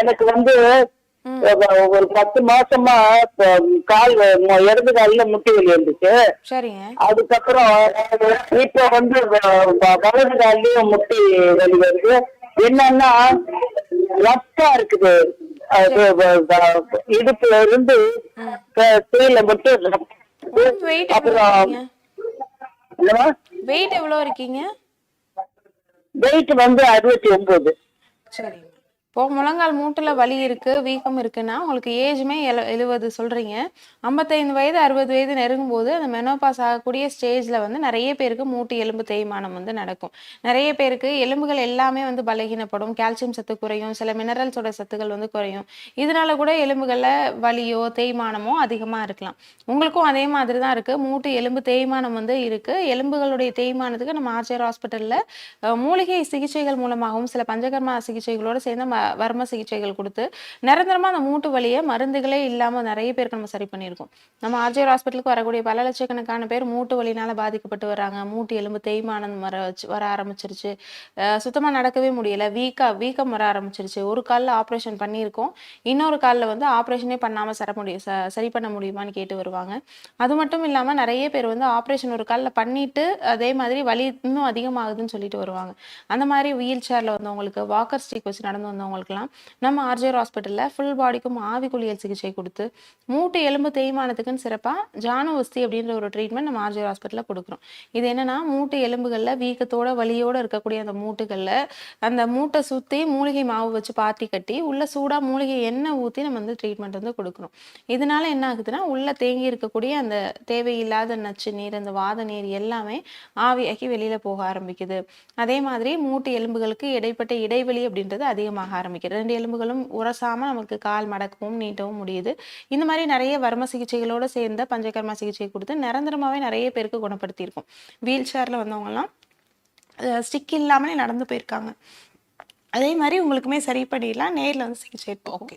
எனக்கு வந்து ம். ஒரு 10 மாசமா கால் இடது கால்ல முட்டி வலி இருந்துச்சு. சரிங்க. அதுக்கப்புறம் இப்ப வந்து வலது கால்லயும் முட்டி வலி வருது. என்னன்னா லப்ஸா இருக்குது. அது சரி. இடுப்புல இருந்து ம். கீழே மட்டும் உடம்பு வெயிட் எவ்வளோ அப்புறம் இருக்கீங்க? என்னமா வெயிட் எவ்வளோ இருக்கீங்க? வெயிட் வந்து 69. சரிங்க. இப்போ முழங்கால் மூட்டுல வலி இருக்கு, வீக்கம் இருக்குன்னா, உங்களுக்கு ஏஜுமே 70 சொல்றீங்க. 55 வயது, 60 வயது நெருங்கும்போது, அந்த மெனோபாஸ் ஆகக்கூடிய ஸ்டேஜ்ல வந்து நெறைய பேருக்கு மூட்டு எலும்பு தேய்மானம் வந்து நடக்கும். நெறைய பேருக்கு எலும்புகள் எல்லாமே வந்து பலகீனப்படும். கால்சியம் சத்து குறையும். சில மினரல்ஸோட சத்துக்கள் வந்து குறையும். இதனால கூட எலும்புகள்ல வலியோ, தேய்மானமோ அதிகமா இருக்கலாம். உங்களுக்கும் அதே மாதிரி தான் இருக்கு. மூட்டு எலும்பு தேய்மானம் வந்து இருக்கு. எலும்புகளுடைய தேய்மானத்துக்கு நம்ம ஆர்ஜிஆர் ஹாஸ்பிட்டல்ல மூலிகை சிகிச்சைகள் மூலமாகவும், சில பஞ்சகர்மா சிகிச்சைகளோடு சேர்ந்து வர்ம சிகிச்சைகள் குடுத்து, நிரந்தரமா அந்த மூட்டு வலிய மருந்துகளே இல்லாம நெறைய பேருக்கு நம்ம சரி பண்ணியிருக்கோம். நம்ம ஆர்ஜிஆர் ஹாஸ்பிட்டலுக்கு வரக்கூடிய பல லட்சக்கணக்கான பேர் மூட்டு வலினால பாதிக்கப்பட்டு வராங்க. மூட்டு எலும்பு தேய்மானம் வர ஆரம்பிச்சுருச்சு. சுத்தமா நடக்கவே முடியல. வீக்கம் வர ஆரம்பிச்சுருச்சு. ஒரு கால்ல ஆப்ரேஷன் பண்ணியிருக்கோம். இன்னொரு கால்ல வந்து ஆப்ரேஷனே பண்ணாம சரி பண்ண முடியுமான்னு கேட்டு வருவாங்க. அது மட்டும் இல்லாம நெறைய பேர் வந்து ஆப்ரேஷன் ஒரு கால்ல பண்ணிட்டு, அதே மாதிரி வலி இன்னும் அதிகமாகுதுன்னு சொல்லிட்டு வருவாங்க. அந்த மாரி வீல் சேர்ல வந்தவங்களுக்கு, வாக்கர் ஸ்டிக் வச்சு நடந்து வந்தவங்களுக்கெல்லாம், நம்ம ஆர்ஜிஆர் ஹாஸ்பிட்டல்ல ஃபுல் பாடிக்கும் ஆவி குளியல் சிகிச்சை குடுத்து, மூட்டு எலும்பு தேய்மானத்துக்குன்னு சிறப்பா ஜானு அஸ்தி அப்படின்ற ஒரு ட்ரீட்மெண்ட் நம்ம ஆர்ஜிஆர் ஹாஸ்பிட்டல்ல குடுக்குறோம். இது என்னன்னா, மூட்டு எலும்புகள்ல வீக்கத்தோட, வலியோட இருக்கக்கூடிய அந்த மூட்டுகள்ல, அந்த மூட்ட சுத்தி மூலிகை மாவு வச்சு பாத்தி கட்டி, உள்ள சூடா மூலிகை எண்ணெய் ஊத்தி நம்ம வந்து ட்ரீட்மெண்ட் வந்து குடுக்குறோம். இதனால என்ன ஆகுதுன்னா, உள்ள தேங்கி இருக்கக்கூடிய அந்த தேவையில்லாத நச்சு நீர், அந்த வாத நீர் எல்லாமே ஆவியாகி வெளியில போக ஆரம்பிக்குது. அதே மாதிரி மூட்டு எலும்புகளுக்கு இடைப்பட்ட இடைவெளி அப்படின்றது அதிகமாக ஆரம்பிக்குது. 2 எலும்புகளும் உரசாம நமக்கு கால் மடக்கவும், நீட்டவும் முடியுது. இந்த மாரி நெறைய வர்ம சிகிச்சைகளோட சேர்ந்த பஞ்சகர்மா சிகிச்சை குடுத்து நிரந்தரமாவே நெறைய பேருக்கு குணப்படுத்தியிருக்கோம். வீல் சேர்ல வந்தவங்கலாம் ஸ்டிக் இல்லாமலே நடந்து போயிருக்காங்க. அதே மாரி உங்களுக்குமே சரி பண்ணிடலாம். நேர்ல வந்து சிகிச்சை எடுத்துக்கோங்க. ஓகே.